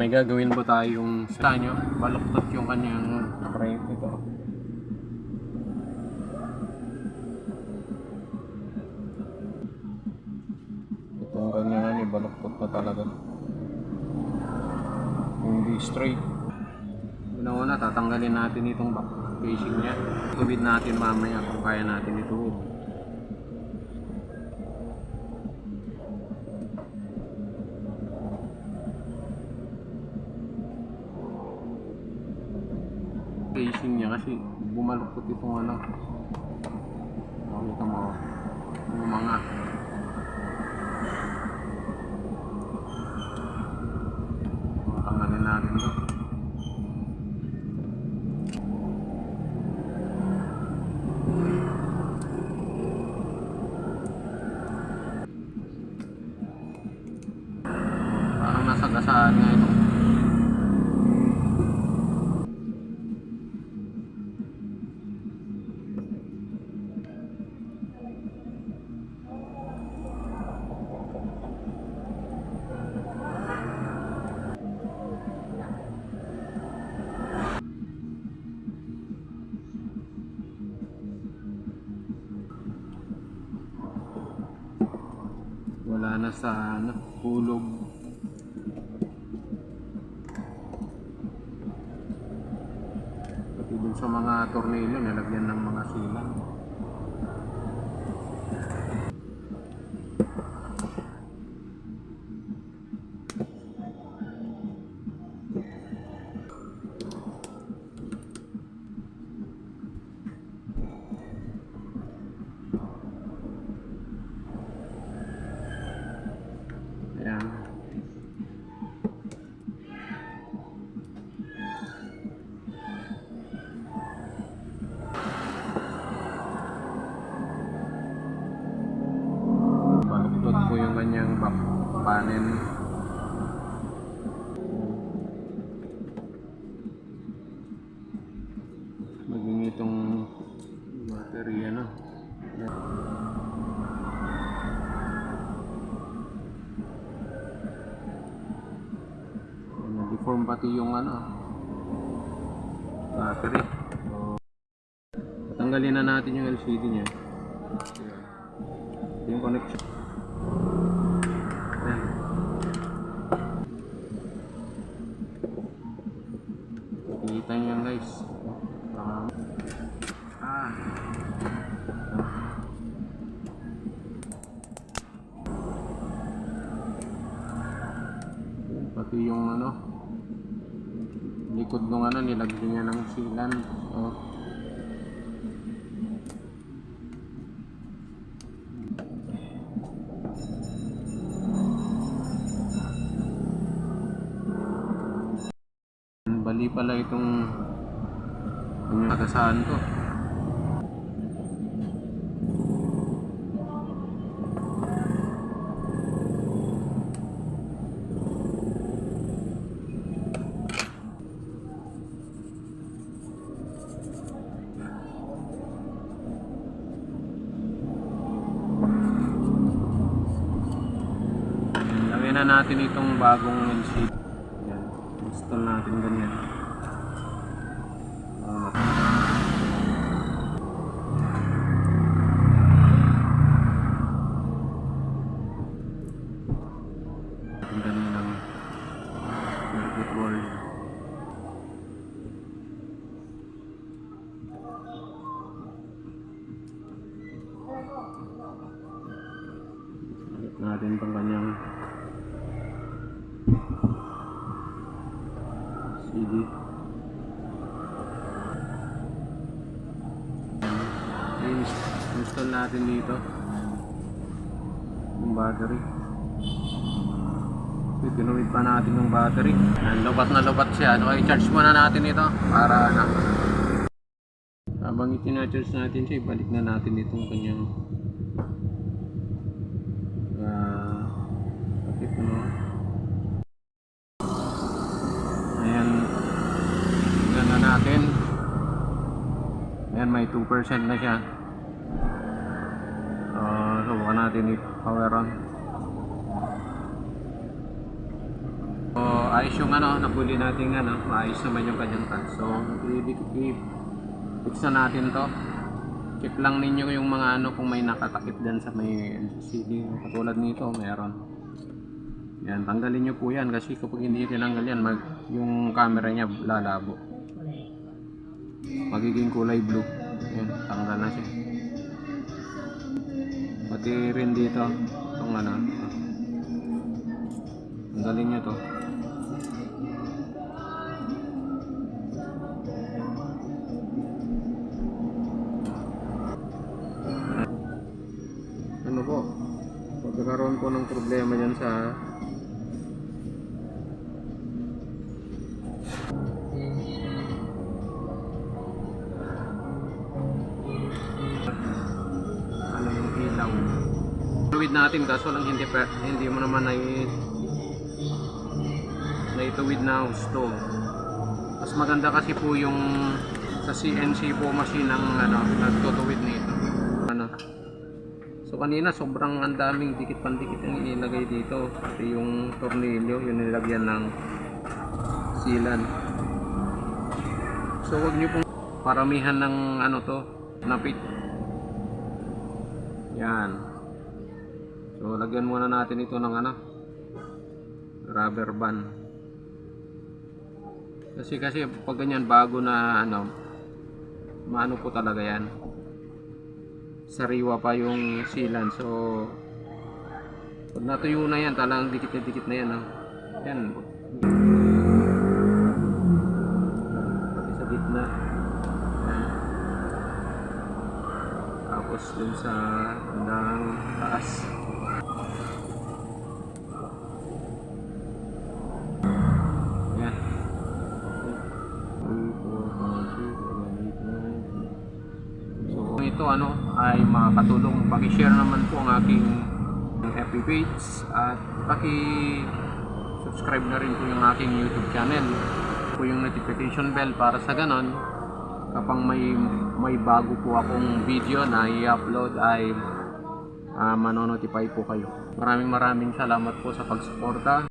May gagawin po tayong sa nyo, baluktot yung kanyang frame ito. Ito ang kanyang baluktot na talaga. Hindi straight. Una-una tatanggalin natin itong back casing niya. Tuwid natin mamaya kung kaya natin ituwid. Casing niya kasi bumaluktot itong ano. Makita mo yung mga tanggalin natin ito. Parang nasagasaan nga ito. Wala na sa ano, hulog. Pati dun sa mga tornilyo nalagyan ng mga silang. Ayan. Baluktot po yung kanyang back panel. Maging itong battery ano. Na-deform pati yung ano battery. So, tanggalin na natin yung LCD niya. Ito yung connection. Ayan. Kita nyo yan guys. Pati yung ano likod ng ano nilagyan niya ng sealant. Oh. Bali pala itong nagasaan ko. Lagyan na natin itong bagong LCD. Yan, install natin ganyan. Ganyan lang circuit board. Ulit natin itong kanyang CD. Install natin dito yung battery. Tinuwid pa natin yung battery. Lobat na lobat siya. So, i-charge muna natin ito para na habang itina-charge natin siya, ibalik na natin itong kanyang pakit mo. Ayan, gana natin. Ayan, may 2% na siya. Subukan natin i-power on. So, ayos yung nabuli natin maayos naman yung kanyang touch. So, i-fix na natin to. Check lang ninyo yung mga kung may nakatakip dyan sa may LCD. Katulad nito, meron. Yan, tanggalin nyo po yan kasi kapag hindi tinanggal yan, yung camera niya lalabo. Magiging kulay blue. Yan, tanggal na siya. Pati rin dito, itong tanggalin nyo to. Ano po, pagkakaroon po ng problema dyan sa yung ilaw. Tuwid natin kaso lang hindi mo naman naituwid na gusto. Mas maganda kasi po yung sa CNC po machine ang nagtutuwid nito. So kanina sobrang ang daming dikit-pandikit yung inilagay dito, pati yung tornilyo yung nilagyan ng sealant. So wag niyo pong paramihan ng napit. Yan. So lagyan muna natin ito ng rubber band. Kasi pag ganyan bago na maano po talaga yan. Sariwa pa yung sealant. So pag natuyo na yan, talagang dikit na yan. Yan. Pati sa gitna. Yan. Tapos dun sa bandang taas. Yan. So ito ay makakatulong. Paki-share naman po ang aking FB page at paki-subscribe na rin po yung aking YouTube channel. Po yung notification bell para sa ganon kapag may bago po akong video na i-upload ay manonotify po kayo. Maraming salamat po sa pagsuporta.